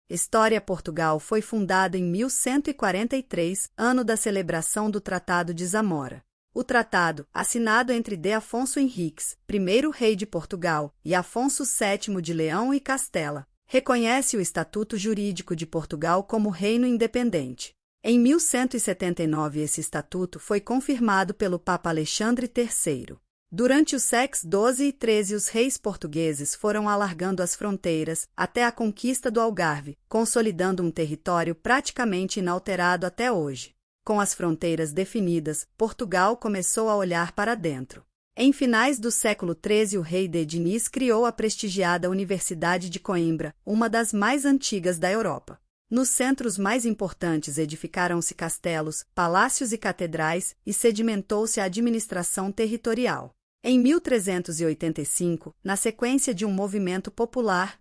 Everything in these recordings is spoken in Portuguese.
História. Portugal foi fundado em 1143, ano da celebração do Tratado de Zamora. O tratado, assinado entre D. Afonso Henriques, primeiro rei de Portugal, e Afonso VII de Leão e Castela, reconhece o Estatuto Jurídico de Portugal como reino independente. Em 1179 esse estatuto foi confirmado pelo Papa Alexandre III. Durante os séculos XII e XIII os reis portugueses foram alargando as fronteiras até a conquista do Algarve, consolidando um território praticamente inalterado até hoje. Com as fronteiras definidas, Portugal começou a olhar para dentro. Em finais do século XIII o rei de Diniz criou a prestigiada Universidade de Coimbra, uma das mais antigas da Europa. Nos centros mais importantes edificaram-se castelos, palácios e catedrais, e sedimentou-se a administração territorial. Em 1385, na sequência de um movimento popular,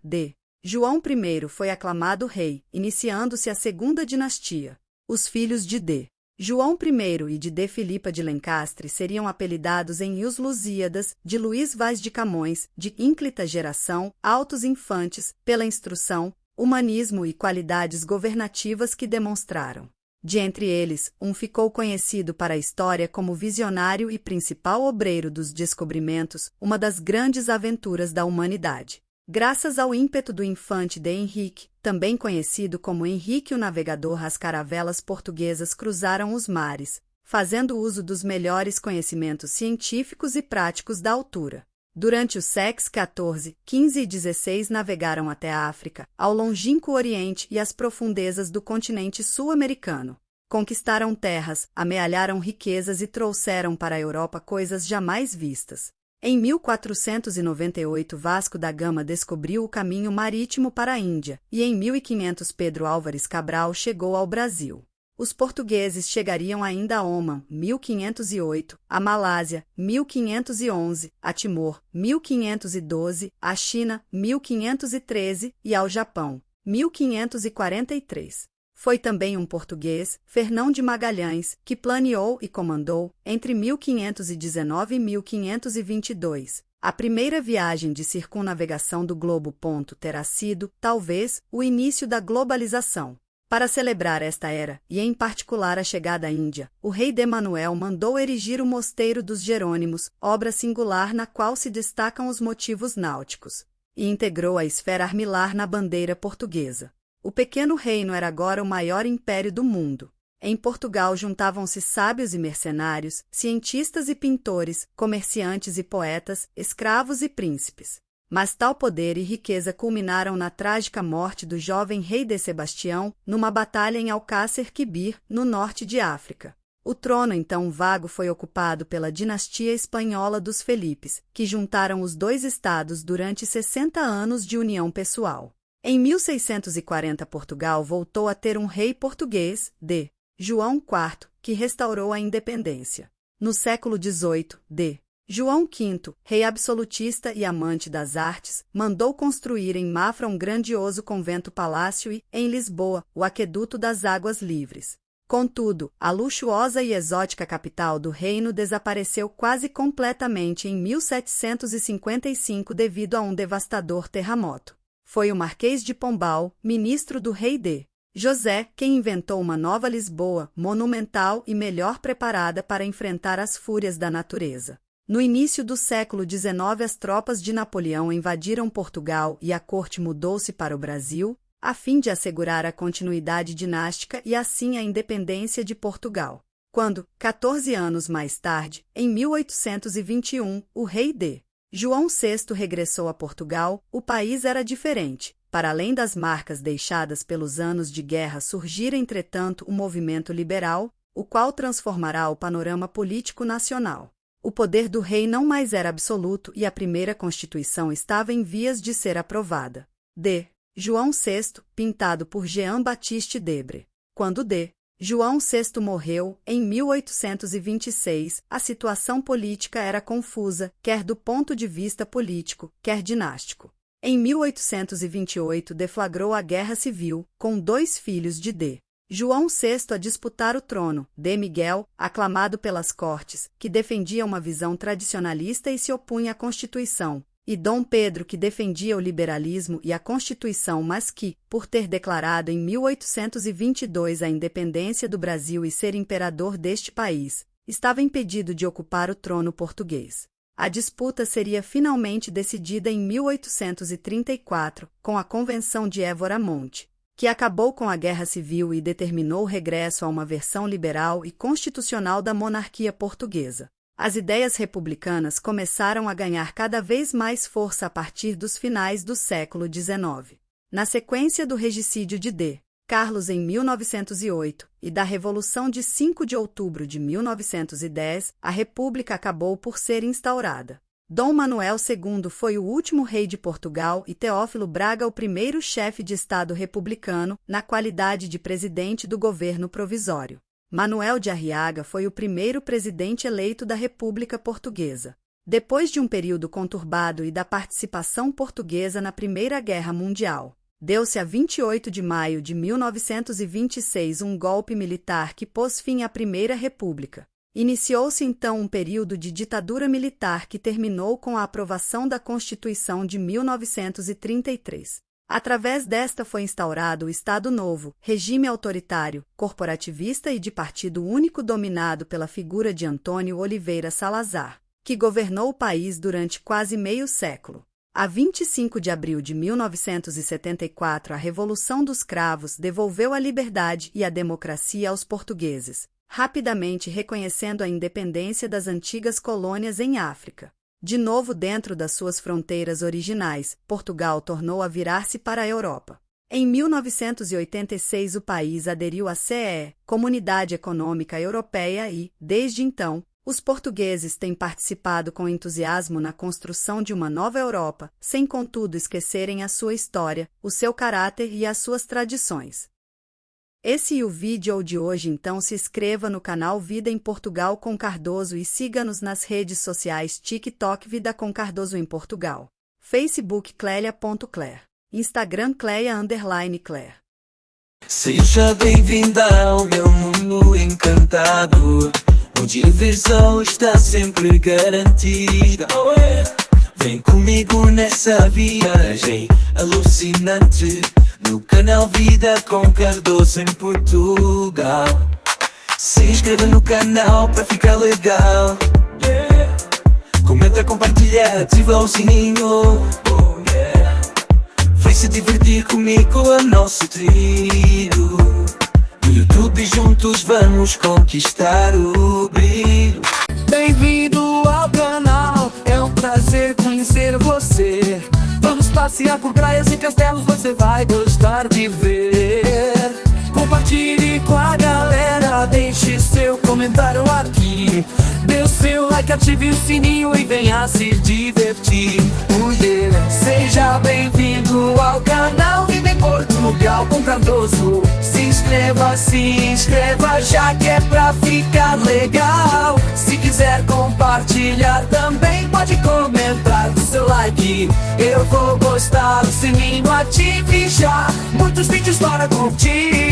João I foi aclamado rei, iniciando-se a segunda dinastia. Os filhos de João I e de Filipa de Lencastre seriam apelidados em Os Lusíadas, de Luís Vaz de Camões, de ínclita geração, altos infantes, pela instrução, humanismo e qualidades governativas que demonstraram. De entre eles, um ficou conhecido para a história como visionário e principal obreiro dos descobrimentos, uma das grandes aventuras da humanidade. Graças ao ímpeto do infante de Henrique, também conhecido como Henrique o Navegador, as caravelas portuguesas cruzaram os mares, fazendo uso dos melhores conhecimentos científicos e práticos da altura. Durante os séculos XIV, XV e XVI navegaram até a África, ao longínquo Oriente e às profundezas do continente sul-americano. Conquistaram terras, amealharam riquezas e trouxeram para a Europa coisas jamais vistas. Em 1498 Vasco da Gama descobriu o caminho marítimo para a Índia, e em 1500 Pedro Álvares Cabral chegou ao Brasil. Os portugueses chegariam ainda a Omã, 1508, a Malásia, 1511, a Timor, 1512, a China, 1513 e ao Japão, 1543. Foi também um português, Fernão de Magalhães, que planeou e comandou, entre 1519 e 1522, a primeira viagem de circunnavegação do globo. Terá sido, talvez, o início da globalização. Para celebrar esta era, e em particular a chegada à Índia, o rei D. Manuel mandou erigir o Mosteiro dos Jerônimos, obra singular na qual se destacam os motivos náuticos, e integrou a esfera armilar na bandeira portuguesa. O pequeno reino era agora o maior império do mundo. Em Portugal juntavam-se sábios e mercenários, cientistas e pintores, comerciantes e poetas, escravos e príncipes. Mas tal poder e riqueza culminaram na trágica morte do jovem rei de Sebastião, numa batalha em Alcácer Quibir, no norte de África. O trono então vago foi ocupado pela dinastia espanhola dos Felipes, que juntaram os dois estados durante 60 anos de união pessoal. Em 1640 Portugal voltou a ter um rei português, João IV, que restaurou a independência. No século XVIII, João V, rei absolutista e amante das artes, mandou construir em Mafra um grandioso convento-palácio e, em Lisboa, o Aqueduto das Águas Livres. Contudo, a luxuosa e exótica capital do reino desapareceu quase completamente em 1755 devido a um devastador terremoto. Foi o Marquês de Pombal, ministro do rei José, quem inventou uma nova Lisboa, monumental e melhor preparada para enfrentar as fúrias da natureza. No início do século XIX as tropas de Napoleão invadiram Portugal e a corte mudou-se para o Brasil, a fim de assegurar a continuidade dinástica e assim a independência de Portugal. Quando, 14 anos mais tarde, em 1821, o rei João VI regressou a Portugal, o país era diferente. Para além das marcas deixadas pelos anos de guerra surgir entretanto o movimento liberal, o qual transformará o panorama político nacional. O poder do rei não mais era absoluto e a primeira Constituição estava em vias de ser aprovada. João VI, pintado por Jean-Baptiste Debré. Quando João VI morreu, em 1826, a situação política era confusa, quer do ponto de vista político, quer dinástico. Em 1828 deflagrou a Guerra Civil, com dois filhos de João VI a disputar o trono, Miguel, aclamado pelas cortes, que defendia uma visão tradicionalista e se opunha à Constituição, e Dom Pedro, que defendia o liberalismo e a Constituição, mas que, por ter declarado em 1822 a independência do Brasil e ser imperador deste país, estava impedido de ocupar o trono português. A disputa seria finalmente decidida em 1834, com a Convenção de Évora Monte, que acabou com a Guerra Civil e determinou o regresso a uma versão liberal e constitucional da monarquia portuguesa. As ideias republicanas começaram a ganhar cada vez mais força a partir dos finais do século XIX. Na sequência do regicídio de D. Carlos em 1908 e da Revolução de 5 de outubro de 1910, a República acabou por ser instaurada. Dom Manuel II foi o último rei de Portugal e Teófilo Braga o primeiro chefe de Estado republicano, na qualidade de presidente do governo provisório. Manuel de Arriaga foi o primeiro presidente eleito da República Portuguesa. Depois de um período conturbado e da participação portuguesa na Primeira Guerra Mundial, deu-se a 28 de maio de 1926 um golpe militar que pôs fim à Primeira República. Iniciou-se então um período de ditadura militar que terminou com a aprovação da Constituição de 1933. Através desta foi instaurado o Estado Novo, regime autoritário, corporativista e de partido único dominado pela figura de Antônio Oliveira Salazar, que governou o país durante quase meio século. A 25 de abril de 1974, a Revolução dos Cravos devolveu a liberdade e a democracia aos portugueses, rapidamente reconhecendo a independência das antigas colônias em África. De novo dentro das suas fronteiras originais, Portugal tornou a virar-se para a Europa. Em 1986 o país aderiu à CEE, Comunidade Econômica Europeia e, desde então, os portugueses têm participado com entusiasmo na construção de uma nova Europa, sem contudo esquecerem a sua história, o seu caráter e as suas tradições. Esse é o vídeo de hoje, então se inscreva no canal Vida em Portugal com Cardoso e siga-nos nas redes sociais TikTok Vida com Cardoso em Portugal, Facebook Clélia.Claire, Instagram Cleia_Claire. Seja bem-vinda ao meu mundo encantado, onde a diversão está sempre garantida. Vem comigo nessa viagem alucinante, no canal Vida com Cardoso em Portugal. Se inscreva no canal para ficar legal. Comenta, compartilha, ativa o sininho. Vem se divertir comigo a nosso trio. No YouTube juntos vamos conquistar o brilho. Bem-vindo ao canal, é um prazer conhecer você. Vamos passear por praias e castelos, você vai gostar de ver. Compartilhe com a galera, deixe seu comentário aqui. Dê o seu like, ative o sininho e venha se divertir. Seja bem-vindo ao canal Vida em Portugal com Cardoso. Se inscreva já que é pra ficar legal. Se quiser compartilhar também pode comentar com seu like. Eu vou gostar, o sininho ative já. Muitos vídeos para curtir.